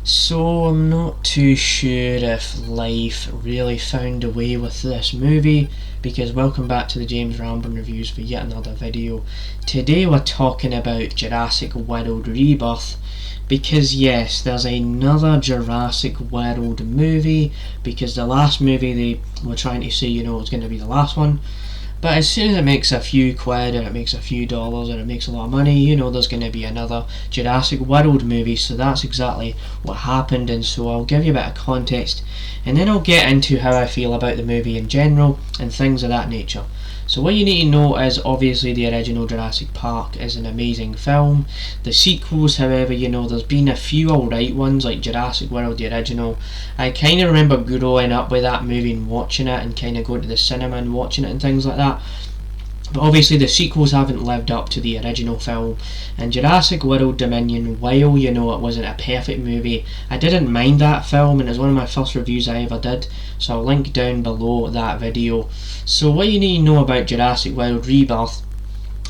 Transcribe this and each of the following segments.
So I'm not too sure if life really found a way with this movie, because welcome back to the James Rambling Reviews for yet another video. Today we're talking about Jurassic World Rebirth, because yes, there's another Jurassic World movie, because the last movie they were trying to say, it was going to be the last one. But as soon as it makes a few quid, or it makes a few dollars, or it makes a lot of money, there's going to be another Jurassic World movie. So that's exactly what happened, and so I'll give you a bit of context, and then I'll get into how I feel about the movie in general, and things of that nature. So what you need to know is, obviously, the original Jurassic Park is an amazing film. The sequels, however, there's been a few alright ones, like Jurassic World, the original. I kind of remember growing up with that movie and watching it, and kind of going to the cinema and watching it and things like that. But obviously the sequels haven't lived up to the original film. And Jurassic World Dominion, while it wasn't a perfect movie, I didn't mind that film, and it was one of my first reviews I ever did, so I'll link down below that video. So what you need to know about Jurassic World Rebirth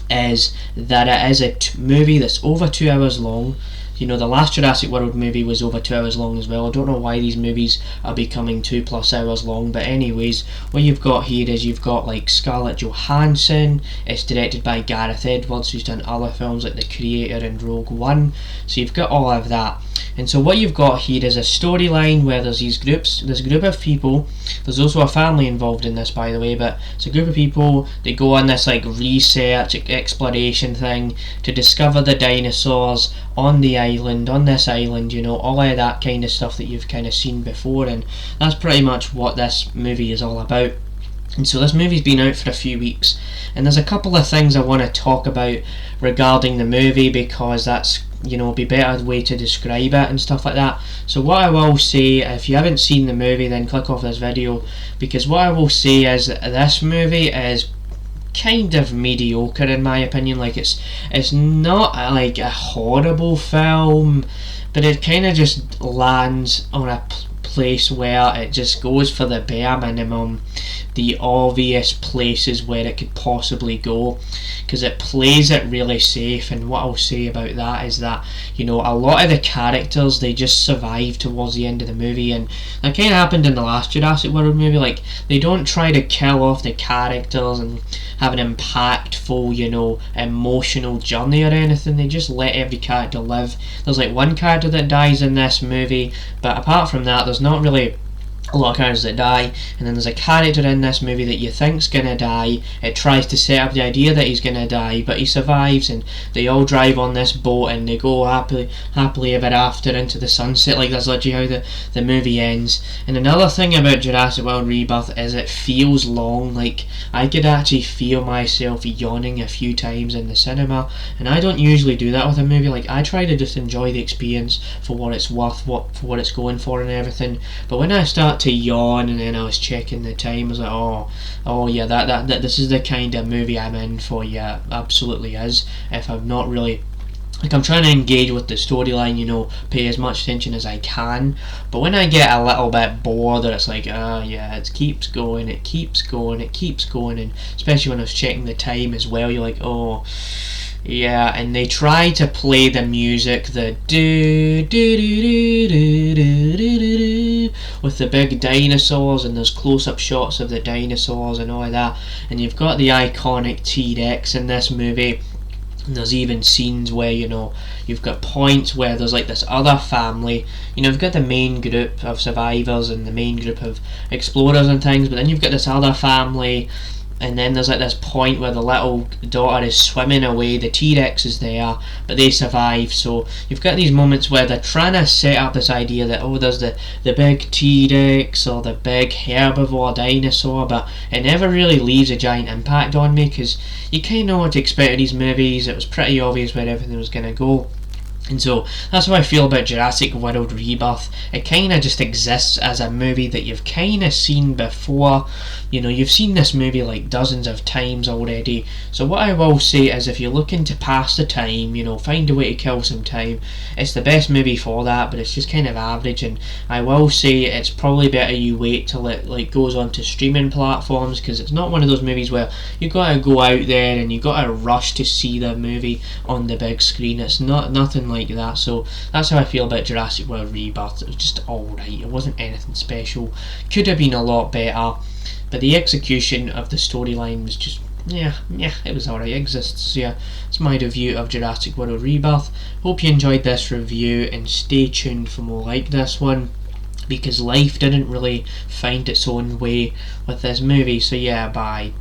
is that it is a movie that's over 2 hours long. The last Jurassic World movie was over 2 hours long as well. I don't know why these movies are becoming 2+ hours long, but anyways, what you've got here is you've got like Scarlett Johansson. It's directed by Gareth Edwards, who's done other films like The Creator and Rogue One, so you've got all of that. And so what you've got here is a storyline where there's this group of people. There's also a family involved in this, by the way, but it's a group of people. They go on this like research exploration thing to discover the dinosaurs on this island, all of that kind of stuff that you've kind of seen before, and that's pretty much what this movie is all about. And so this movie's been out for a few weeks, and there's a couple of things I want to talk about regarding the movie, because that's be better way to describe it and stuff like that. So what I will say, if you haven't seen the movie, then click off this video, because what I will say is that this movie is kind of mediocre in my opinion. Like it's not like a horrible film, but it kind of just lands on a place where it just goes for the bare minimum, the obvious places where it could possibly go, because it plays it really safe. And what I'll say about that is that a lot of the characters, they just survive towards the end of the movie, and that kind of happened in the last Jurassic World movie. Like, they don't try to kill off the characters and have an impactful emotional journey or anything. They just let every character live. There's like one character that dies in this movie, but apart from that there's not really a lot of characters that die. And then there's a character in this movie that you think's gonna die. It tries to set up the idea that he's gonna die, but he survives, and they all drive on this boat and they go happily ever after into the sunset. Like, that's literally how the movie ends. And another thing about Jurassic World Rebirth is it feels long. Like, I could actually feel myself yawning a few times in the cinema, and I don't usually do that with a movie. Like, I try to just enjoy the experience for what it's worth, for what it's going for and everything. But when I start to yawn, and then I was checking the time, I was like, oh yeah, that this is the kind of movie I'm in for. Yeah, absolutely is. If I'm not really, like, I'm trying to engage with the storyline, pay as much attention as I can, but when I get a little bit bored, or it's like, yeah, it keeps going, and especially when I was checking the time as well, you're like, oh yeah. And they try to play the music, the do do do do do do do, with the big dinosaurs, and there's close-up shots of the dinosaurs and all of that, and you've got the iconic T-Rex in this movie. And there's even scenes where you've got points where there's like this other family. You've got the main group of survivors and the main group of explorers and things, but then you've got this other family. And then there's like this point where the little daughter is swimming away, the T-Rex is there, but they survive. So you've got these moments where they're trying to set up this idea that, there's the big T-Rex or the big herbivore dinosaur, but it never really leaves a giant impact on me, because you kind of know what to expect of these movies. It was pretty obvious where everything was going to go. And so that's how I feel about Jurassic World Rebirth. It kind of just exists as a movie that you've kind of seen before. You've seen this movie like dozens of times already. So what I will say is, if you're looking to pass the time, find a way to kill some time, it's the best movie for that, but it's just kind of average. And I will say it's probably better you wait till it goes on to streaming platforms, because it's not one of those movies where you got to go out there and you got to rush to see the movie on the big screen. It's nothing like that. So that's how I feel about Jurassic World Rebirth. It was just alright, it wasn't anything special, could have been a lot better, but the execution of the storyline was just, yeah, it was alright, it exists. So yeah, it's my review of Jurassic World Rebirth. Hope you enjoyed this review, and stay tuned for more like this one, because life didn't really find its own way with this movie. So yeah, bye.